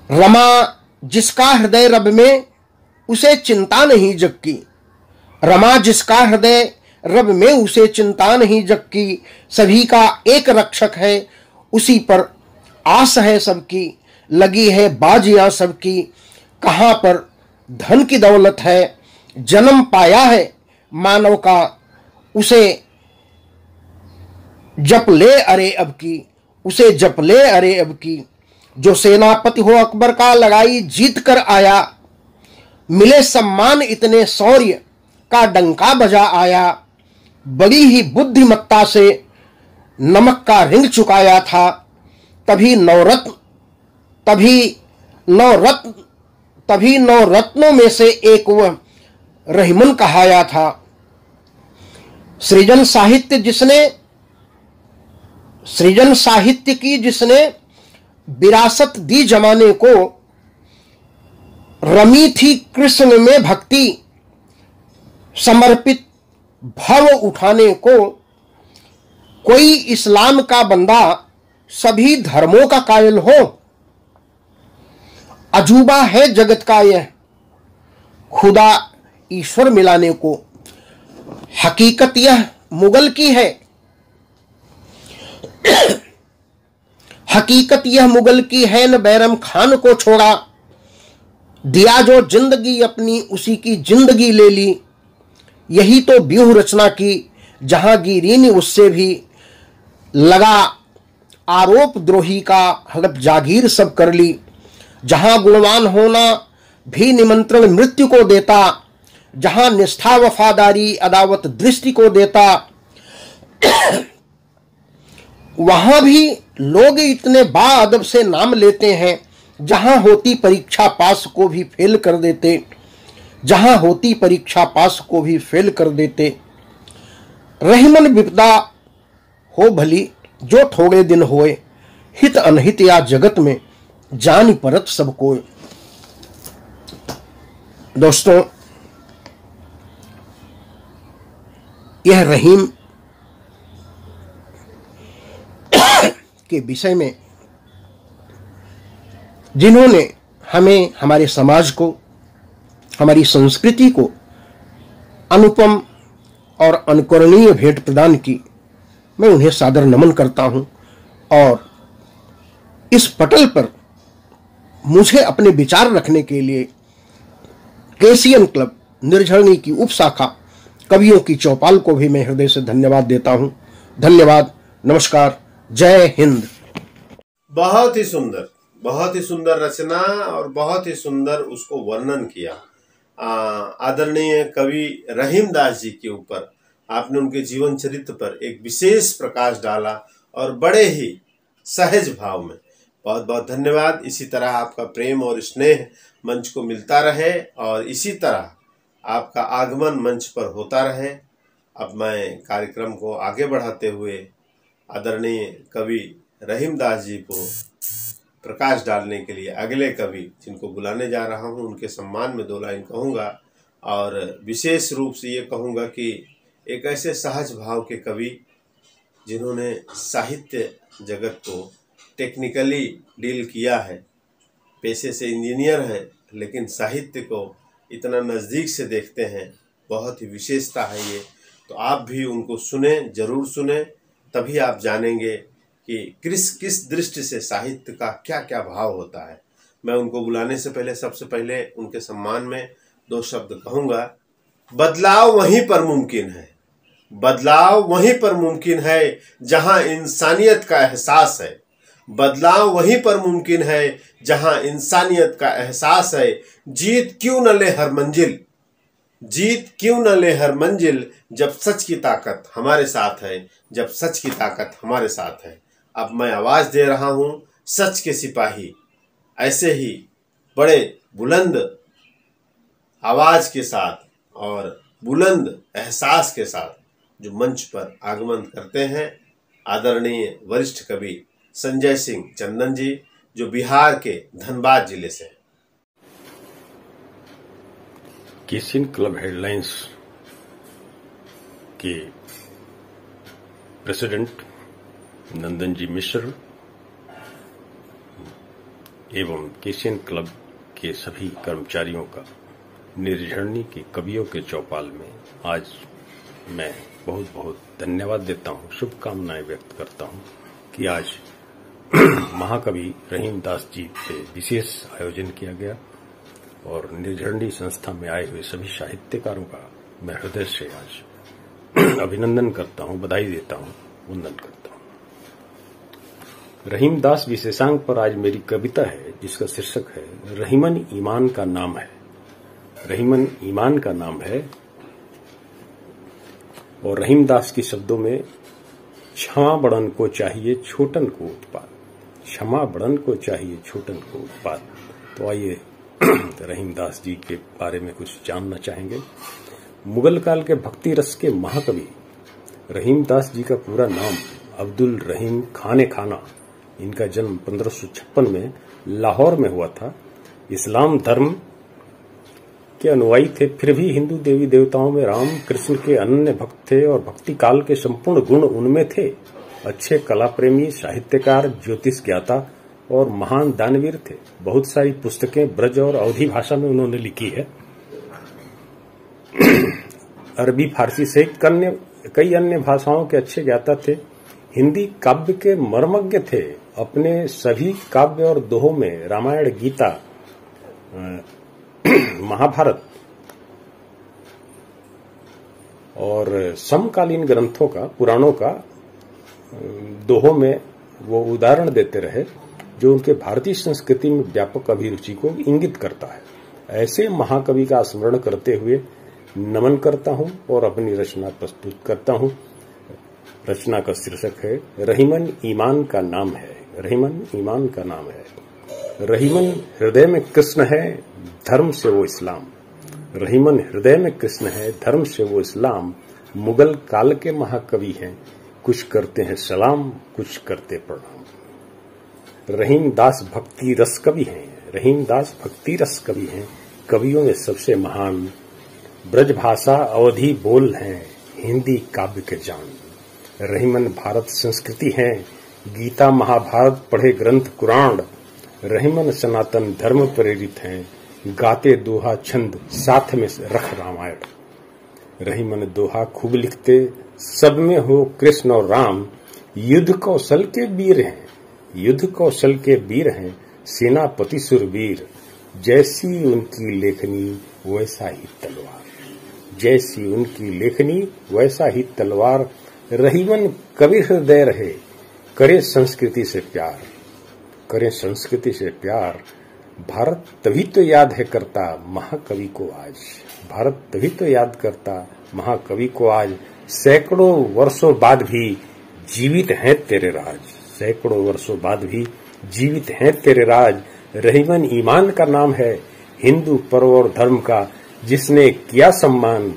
रमा जिसका हृदय रब में, उसे चिंता नहीं जग की। रमा जिसका हृदय रब में, उसे चिंता नहीं जग की। सभी का एक रक्षक है, उसी पर आस है सबकी, लगी है बाजियां सबकी। कहां पर धन की दौलत है, जन्म पाया है मानव का, उसे जप ले अरे अब की, उसे जप ले अरे अब की। जो सेनापति हो अकबर का, लगाई जीत कर आया, मिले सम्मान इतने शौर्य का डंका बजा आया। बड़ी ही बुद्धिमत्ता से नमक का रिंग चुकाया था, तभी नौ रत्नों में से एक वह रहीमन कहाया था। सृजन साहित्य की जिसने विरासत दी जमाने को, रमी थी कृष्ण में भक्ति, समर्पित भव उठाने को। कोई इस्लाम का बंदा सभी धर्मों का कायल हो, अजूबा है जगत का यह खुदा ईश्वर मिलाने को। हकीकत यह मुगल की है, हकीकत यह मुगल की है, न बैरम खान को छोड़ा। दिया जो जिंदगी अपनी, उसी की जिंदगी ले ली। यही तो व्यूह रचना की जहांगीरी ने उससे भी लगा आरोप द्रोही का, हड़प जागीर सब कर ली। जहां गुणवान होना भी निमंत्रण मृत्यु को देता, जहां निष्ठा वफादारी अदावत दृष्टि को देता, वहां भी लोग इतने बाअदब से नाम लेते हैं। जहां होती परीक्षा पास को भी फेल कर देते, जहां होती परीक्षा पास को भी फेल कर देते। रहीमन विपदा हो भली जो थोड़े दिन होए, हित अनहित या जगत में जान परत सब कोय। दोस्तों, यह रहीम के विषय में जिन्होंने हमें, हमारे समाज को, हमारी संस्कृति को अनुपम और अनुकरणीय भेंट प्रदान की, मैं उन्हें सादर नमन करता हूं। और इस पटल पर मुझे अपने विचार रखने के लिए केसीएन क्लब निर्झरणी की उप शाखा कवियों की चौपाल को भी मैं हृदय से धन्यवाद देता हूं। धन्यवाद, नमस्कार, जय हिंद। बहुत ही सुंदर रचना और बहुत ही सुंदर उसको वर्णन किया आदरणीय कवि रहीम दास जी के ऊपर। आपने उनके जीवन चरित्र पर एक विशेष प्रकाश डाला और बड़े ही सहज भाव में। बहुत बहुत धन्यवाद। इसी तरह आपका प्रेम और स्नेह मंच को मिलता रहे और इसी तरह आपका आगमन मंच पर होता रहे। अब मैं कार्यक्रम को आगे बढ़ाते हुए आदरणीय कवि रहीमदास जी को प्रकाश डालने के लिए अगले कवि जिनको बुलाने जा रहा हूं, उनके सम्मान में 2 लाइन कहूँगा और विशेष रूप से ये कहूँगा कि एक ऐसे सहज भाव के कवि जिन्होंने साहित्य जगत को टेक्निकली डील किया है, पेशे से इंजीनियर हैं लेकिन साहित्य को इतना नज़दीक से देखते हैं, बहुत ही विशेषता है ये। तो आप भी उनको सुने, जरूर सुने, तभी आप जानेंगे कि किस दृष्टि से साहित्य का क्या क्या भाव होता है। मैं उनको बुलाने से पहले सबसे पहले उनके सम्मान में 2 शब्द कहूँगा। बदलाव वहीं पर मुमकिन है, बदलाव वहीं पर मुमकिन है जहां इंसानियत का एहसास है। बदलाव वहीं पर मुमकिन है जहां इंसानियत का एहसास है। जीत क्यों न ले हर मंजिल, जीत क्यों न ले हर मंजिल, जब सच की ताकत हमारे साथ है, जब सच की ताकत हमारे साथ है। अब मैं आवाज दे रहा हूं सच के सिपाही, ऐसे ही बड़े बुलंद आवाज के साथ और बुलंद एहसास के साथ जो मंच पर आगमन करते हैं, आदरणीय वरिष्ठ कवि संजय सिंह चंदन जी, जो बिहार के धनबाद जिले से हैं। केसियन क्लब हेडलाइंस के प्रेसिडेंट नंदन जी मिश्र एवं केसियन क्लब के सभी कर्मचारियों का निर्झरणी के कवियों के चौपाल में आज मैं बहुत बहुत धन्यवाद देता हूं, शुभकामनाएं व्यक्त करता हूं कि आज महाकवि रहीमदास जी पे विशेष आयोजन किया गया और निर्झरणी संस्था में आए हुए सभी साहित्यकारों का मैं हृदय से आज अभिनंदन करता हूं, बधाई देता हूं, वंदन करता हूं। रहीमदास विशेषांक पर आज मेरी कविता है जिसका शीर्षक है रहीमन ईमान का नाम है। रहीमन ईमान का नाम है और रहीमदास के शब्दों में क्षमा बड़न को चाहिए छोटन को उत्पाद, क्षमा बड़न को चाहिए छोटन को उत्पाद। तो आइए रहीमदास जी के बारे में कुछ जानना चाहेंगे। मुगल काल के भक्ति रस के महाकवि रहीमदास जी का पूरा नाम अब्दुल रहीम खाने खाना। इनका जन्म 1556 में लाहौर में हुआ था। इस्लाम धर्म के अनुयायी थे, फिर भी हिंदू देवी देवताओं में राम कृष्ण के अनन्य भक्त थे और भक्ति काल के संपूर्ण गुण उनमें थे। अच्छे कला प्रेमी, साहित्यकार, ज्योतिष ज्ञाता और महान दानवीर थे। बहुत सारी पुस्तकें ब्रज और अवधी भाषा में उन्होंने लिखी है। अरबी, फारसी सहित कई अन्य भाषाओं के अच्छे ज्ञाता थे। हिंदी काव्य के मर्मज्ञ थे। अपने सभी काव्य और दोहों में रामायण, गीता, महाभारत और समकालीन ग्रंथों का, पुराणों का दोहों में वो उदाहरण देते रहे जो उनके भारतीय संस्कृति में व्यापक अभिरुचि को इंगित करता है। ऐसे महाकवि का स्मरण करते हुए नमन करता हूं और अपनी रचना प्रस्तुत करता हूं। रचना का शीर्षक है रहीमन ईमान का नाम है। रहीमन ईमान का नाम है। रहीमन हृदय में कृष्ण है, धर्म से वो इस्लाम। रहीमन हृदय में कृष्ण है, धर्म से वो इस्लाम। मुगल काल के महाकवि हैं, कुछ करते हैं सलाम, कुछ करते प्रणाम। रहीमदास भक्ति रस कवि हैं। रहीमदास भक्ति रस कवि हैं। कवियों में सबसे महान ब्रजभाषा अवधी बोल हैं, हिंदी काव्य के जान। रहीमन भारत संस्कृति हैं, गीता महाभारत पढ़े ग्रंथ कुरान। रहीमन सनातन धर्म प्रेरित हैं, गाते दोहा छंद साथ में रख रामायण। रहीमन दोहा खूब लिखते, सब में हो कृष्ण और राम। युद्ध कौशल के वीर हैं, युद्ध कौशल के वीर हैं, सेनापति सुरवीर। जैसी उनकी लेखनी वैसा ही तलवार, जैसी उनकी लेखनी वैसा ही तलवार। रहीमन कवि हृदय रहे, करे संस्कृति से प्यार, करे संस्कृति से प्यार। भारत तभी तो याद है करता महाकवि को आज, भारत तभी तो याद करता महाकवि को आज। सैकड़ों वर्षों बाद भी जीवित हैं तेरे राज, सैकड़ों वर्षों बाद भी जीवित हैं तेरे राज। रहीमन ईमान का नाम है, हिंदू पर्व और धर्म का जिसने किया सम्मान।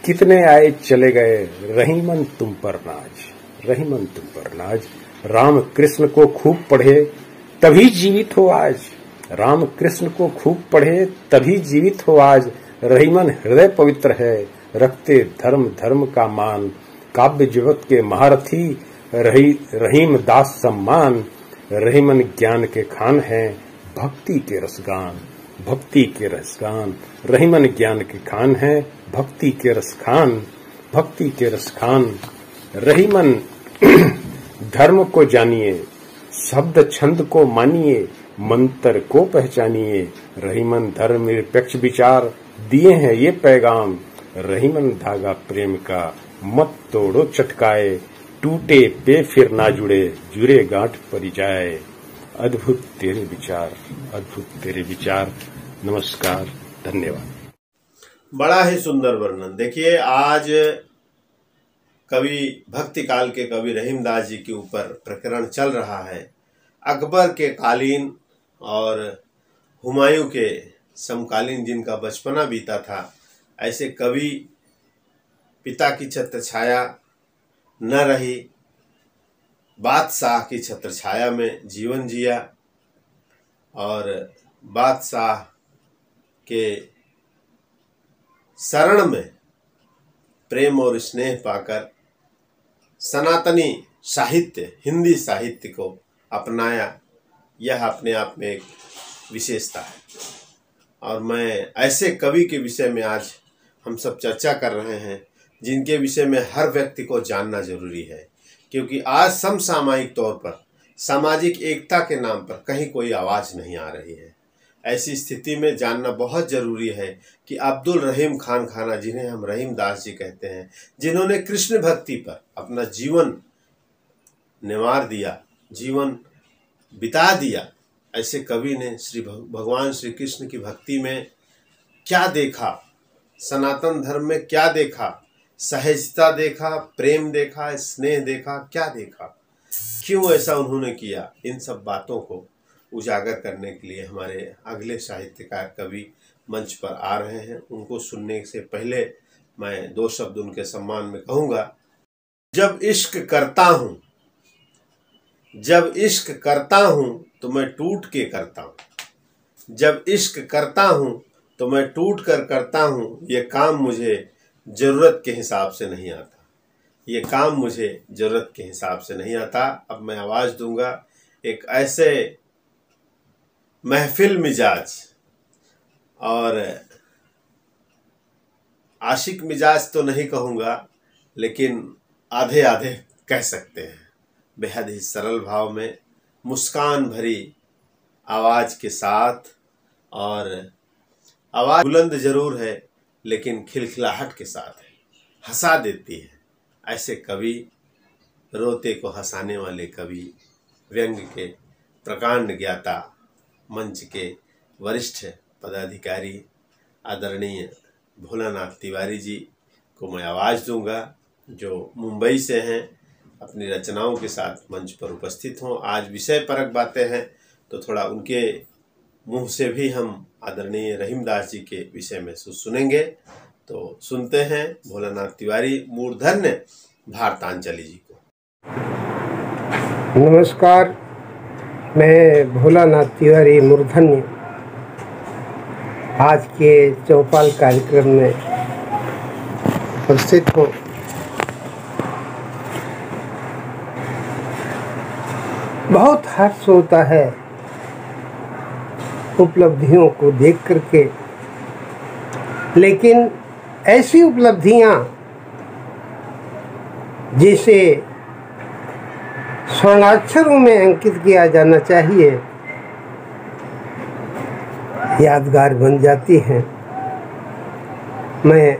कितने आए चले गए, रहीमन तुम पर नाज, रहीमन तुम पर नाज। राम कृष्ण को खूब पढ़े तभी जीवित हो आज, राम कृष्ण को खूब पढ़े तभी जीवित हो आज। रहीमन हृदय पवित्र है, रखते धर्म धर्म का मान। काव्य जगत के महारथी रहीम दास सम्मान। रहीमन ज्ञान के खान हैं, भक्ति के रसगान, भक्ति के रसगान। रहीमन ज्ञान के खान हैं, भक्ति के रसखान, भक्ति के रसखान। रहीमन धर्म को जानिए, शब्द छंद को मानिए, मंत्र को पहचानिए। रहीमन धर्म निरपेक्ष विचार दिए हैं ये पैगाम। रहीमन धागा प्रेम का मत तोड़ो चटकाए, टूटे पे फिर ना जुड़े, जुड़े गांठ परी जाए। अद्भुत तेरे विचार, अद्भुत तेरे विचार। नमस्कार, धन्यवाद। बड़ा ही सुंदर वर्णन। देखिए, आज कवि भक्ति काल के कवि रहीमदास जी के ऊपर प्रकरण चल रहा है। अकबर के कालीन और हुमायूं के समकालीन जिनका बचपना बीता था, ऐसे कवि पिता की छत्र छाया न रही, बादशाह की छत्र छाया में जीवन जिया और बादशाह के शरण में प्रेम और स्नेह पाकर सनातनी साहित्य, हिंदी साहित्य को अपनाया। यह अपने आप में एक विशेषता है और मैं ऐसे कवि के विषय में आज हम सब चर्चा कर रहे हैं जिनके विषय में हर व्यक्ति को जानना जरूरी है, क्योंकि आज समसामयिक तौर पर सामाजिक एकता के नाम पर कहीं कोई आवाज़ नहीं आ रही है। ऐसी स्थिति में जानना बहुत ज़रूरी है कि अब्दुल रहीम खान खाना, जिन्हें हम रहीमदास जी कहते हैं, जिन्होंने कृष्ण भक्ति पर अपना जीवन निवार दिया, जीवन बिता दिया, ऐसे कवि ने भगवान श्री कृष्ण की भक्ति में क्या देखा, सनातन धर्म में क्या देखा, सहजता देखा, प्रेम देखा, स्नेह देखा, क्या देखा, क्यों ऐसा उन्होंने किया, इन सब बातों को उजागर करने के लिए हमारे अगले साहित्यकार कवि मंच पर आ रहे हैं। उनको सुनने से पहले मैं दो शब्द उनके सम्मान में कहूँगा। जब इश्क करता हूँ, जब इश्क करता हूँ तो मैं टूट के करता हूँ, जब इश्क करता हूँ तो मैं टूट कर करता हूँ। ये काम मुझे ज़रूरत के हिसाब से नहीं आता, ये काम मुझे ज़रूरत के हिसाब से नहीं आता। अब मैं आवाज़ दूंगा एक ऐसे महफिल मिजाज और आशिक मिजाज तो नहीं कहूँगा, लेकिन आधे आधे कह सकते हैं। बेहद ही सरल भाव में, मुस्कान भरी आवाज़ के साथ, और आवाज़ बुलंद जरूर है लेकिन खिलखिलाहट के साथ है, हंसा देती है। ऐसे कवि, रोते को हंसाने वाले कवि, व्यंग के प्रकांड ज्ञाता, मंच के वरिष्ठ पदाधिकारी आदरणीय भोलानाथ तिवारी जी को मैं आवाज़ दूंगा, जो मुंबई से हैं, अपनी रचनाओं के साथ मंच पर उपस्थित हों। आज विषय परक बातें हैं तो थोड़ा उनके मुंह से भी हम आदरणीय रहीमदास जी के विषय में सुनेंगे। तो सुनते हैं भोलानाथ तिवारी मूर्धन्य भारतांजलि जी को। नमस्कार, मैं भोलानाथ तिवारी मूर्धन्य आज के चौपाल कार्यक्रम में उपस्थित हूँ। बहुत हर्ष होता है उपलब्धियों को देख करके, लेकिन ऐसी उपलब्धियां जिसे स्वर्णाक्षरों में अंकित किया जाना चाहिए, यादगार बन जाती हैं। मैं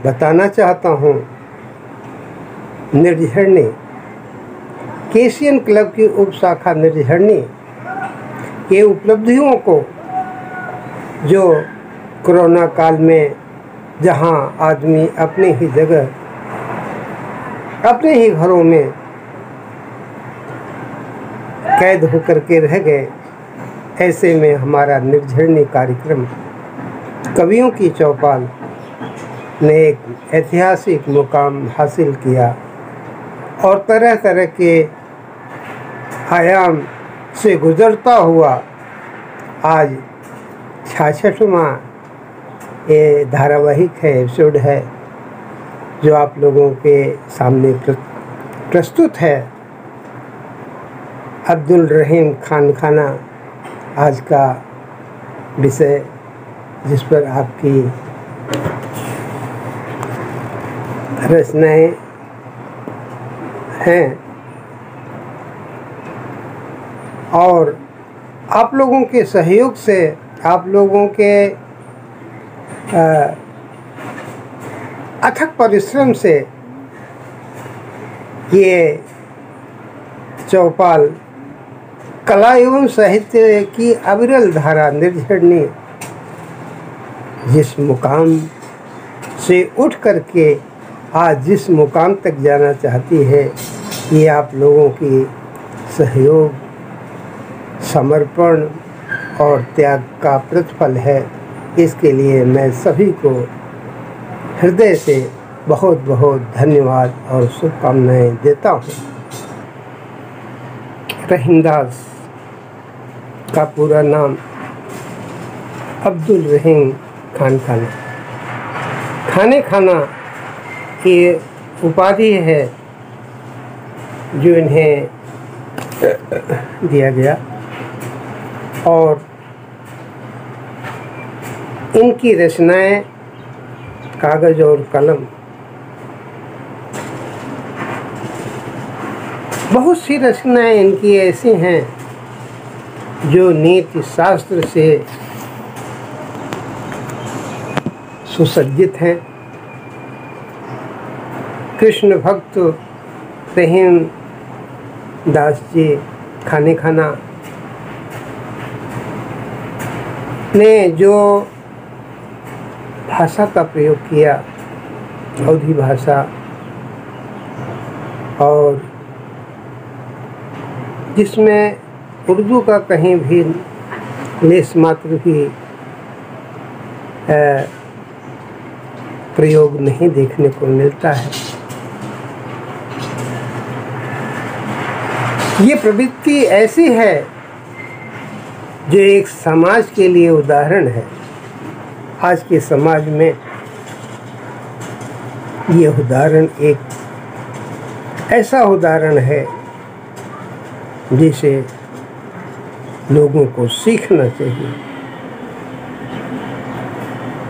बताना चाहता हूँ, निर्झरणी केसीएन क्लब की उप शाखा निर्झरणी के उपलब्धियों को, जो कोरोना काल में जहां आदमी अपनी ही जगह अपने ही घरों में कैद होकर के रह गए। ऐसे में हमारा निर्झरणी कार्यक्रम कवियों की चौपाल ने एक ऐतिहासिक मुकाम हासिल किया और तरह तरह के आयाम से गुजरता हुआ आज 66वां ये धारावाहिक है, एपिसोड है, जो आप लोगों के सामने प्रस्तुत है। अब्दुल रहीम खान खाना आज का विषय, जिस पर आपकी रचनाएं हैं और आप लोगों के सहयोग से, आप लोगों के अथक परिश्रम से ये चौपाल कला एवं साहित्य की अविरल धारा निर्झरणी जिस मुकाम से उठ करके आज जिस मुकाम तक जाना चाहती है, ये आप लोगों की सहयोग, समर्पण और त्याग का प्रतिफल है। इसके लिए मैं सभी को हृदय से बहुत बहुत धन्यवाद और शुभकामनाएं देता हूँ। रहीमदास का पूरा नाम अब्दुल रहीम खान खाना। खाने खाना ये उपाधि है जो इन्हें दिया गया और इनकी रचनाएं कागज और कलम, बहुत सी रचनाएं इनकी ऐसी हैं जो नीति शास्त्र से सुसज्जित हैं। कृष्ण भक्त रहीम दास जी खाने खाना ने जो भाषा का प्रयोग किया, अवधी भाषा, और जिसमें उर्दू का कहीं भी लेस मात्र भी प्रयोग नहीं देखने को मिलता है। ये प्रवृत्ति ऐसी है जो एक समाज के लिए उदाहरण है। आज के समाज में ये उदाहरण एक ऐसा उदाहरण है जिसे लोगों को सीखना चाहिए।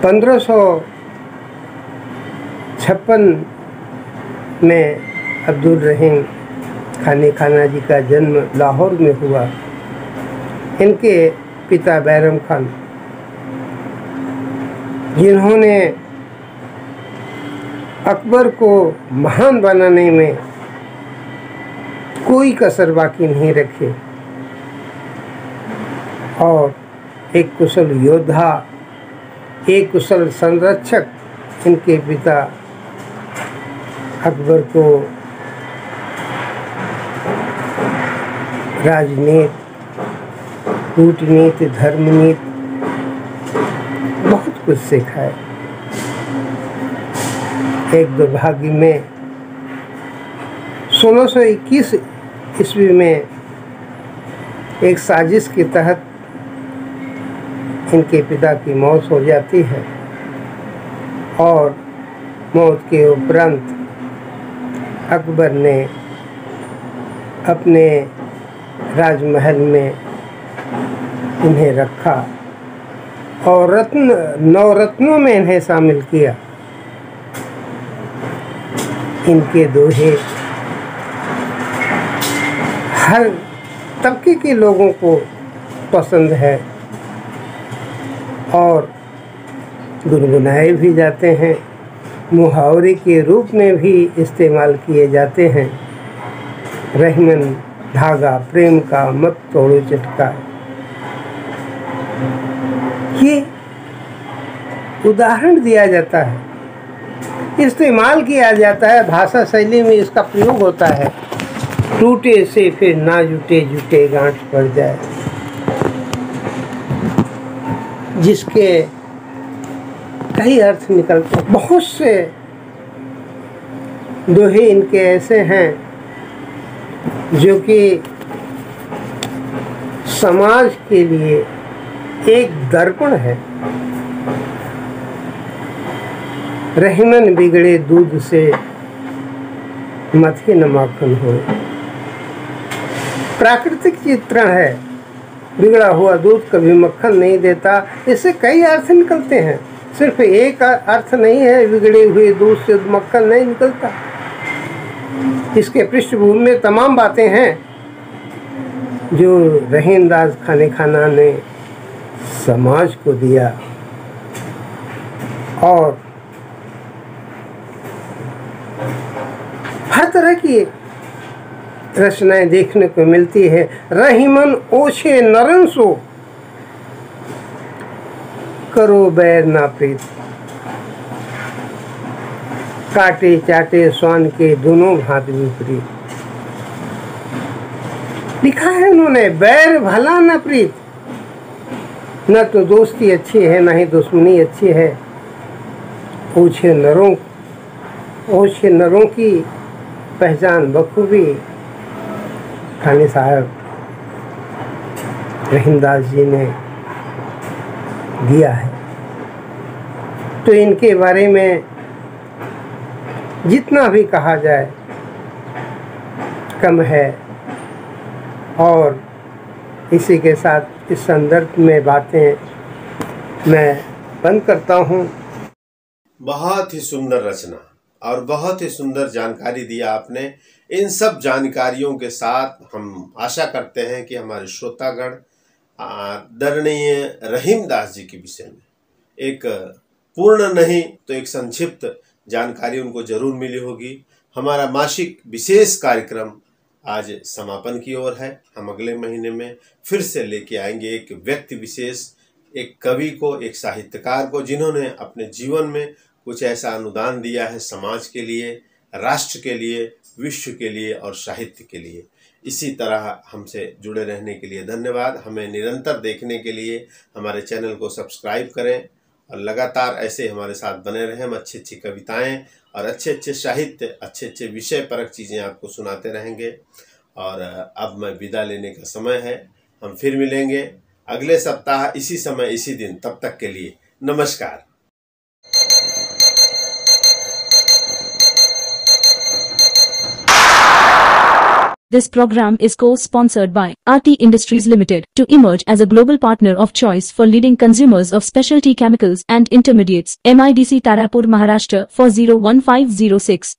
1556 में अब्दुल रहीम खाने खाना जी का जन्म लाहौर में हुआ। इनके पिता बैरम खान, जिन्होंने अकबर को महान बनाने में कोई कसर बाकी नहीं रखी और एक कुशल योद्धा, एक कुशल संरक्षक इनके पिता अकबर को राजनीति, कूटनीति, धर्मनीति बहुत कुछ सिखाए। एक दुर्भाग्य में 1621 ईस्वी में एक साजिश के तहत इनके पिता की मौत हो जाती है और मौत के उपरांत अकबर ने अपने राजमहल में इन्हें रखा और नवरत्नों में इन्हें शामिल किया। इनके दोहे हर तबके के लोगों को पसंद है और गुनगुनाए भी जाते हैं, मुहावरे के रूप में भी इस्तेमाल किए जाते हैं। रहमन धागा प्रेम का मत तोड़ो चटका, ये उदाहरण दिया जाता है इस्तेमाल किया जाता है, भाषा शैली में इसका प्रयोग होता है। टूटे से फिर ना जुटे, जुटे गांठ पड़ जाए, जिसके कई अर्थ निकलते हैं। बहुत से दोहे इनके ऐसे हैं जो कि समाज के लिए एक दर्पण है। रहीमन बिगड़े दूध से मथे न माखन हो, प्राकृतिक चित्रण है। बिगड़ा हुआ दूध कभी मक्खन नहीं देता। इससे कई अर्थ निकलते हैं, सिर्फ एक अर्थ नहीं है बिगड़े हुए दूध से मक्खन नहीं निकलता। इसके पृष्ठभूमि में तमाम बातें हैं जो रहीमदास खाने खाना ने समाज को दिया, और हर तरह की रचनाएं देखने को मिलती है। रहीमन ओछे नरन सो, करो बैर ना प्रीत, काटे चाटे स्वान के दोनों भांति विपरीत। लिखा है उन्होंने, बैर भला न प्रीत, न तो दोस्ती अच्छी है न ही दुश्मनी अच्छी है। ओछे नरों की पहचान बखूबी खानी साहब रहीमदास जी ने दिया है। तो इनके बारे में जितना भी कहा जाए कम है। और इसी के साथ इस संदर्भ में बातें मैं बंद करता हूँ। बहुत ही सुंदर रचना और बहुत ही सुंदर जानकारी दिया आपने। इन सब जानकारियों के साथ हम आशा करते हैं कि हमारे श्रोतागण आदरणीय रहीमदास जी के विषय में एक पूर्ण नहीं तो एक संक्षिप्त जानकारी उनको जरूर मिली होगी। हमारा मासिक विशेष कार्यक्रम आज समापन की ओर है। हम अगले महीने में फिर से लेके आएंगे एक व्यक्ति विशेष, एक कवि को, एक साहित्यकार को, जिन्होंने अपने जीवन में कुछ ऐसा अनुदान दिया है समाज के लिए, राष्ट्र के लिए, विश्व के लिए और साहित्य के लिए। इसी तरह हमसे जुड़े रहने के लिए धन्यवाद। हमें निरंतर देखने के लिए हमारे चैनल को सब्सक्राइब करें और लगातार ऐसे हमारे साथ बने रहें। हम अच्छी अच्छी कविताएं और अच्छे अच्छे साहित्य, अच्छे अच्छे विषय परक चीज़ें आपको सुनाते रहेंगे। और अब मैं विदा लेने का समय है। हम फिर मिलेंगे अगले सप्ताह इसी समय इसी दिन। तब तक के लिए नमस्कार। This program is co-sponsored by RT Industries Limited to emerge as a global partner of choice for leading consumers of specialty chemicals and intermediates. MIDC Tarapur, Maharashtra 401506.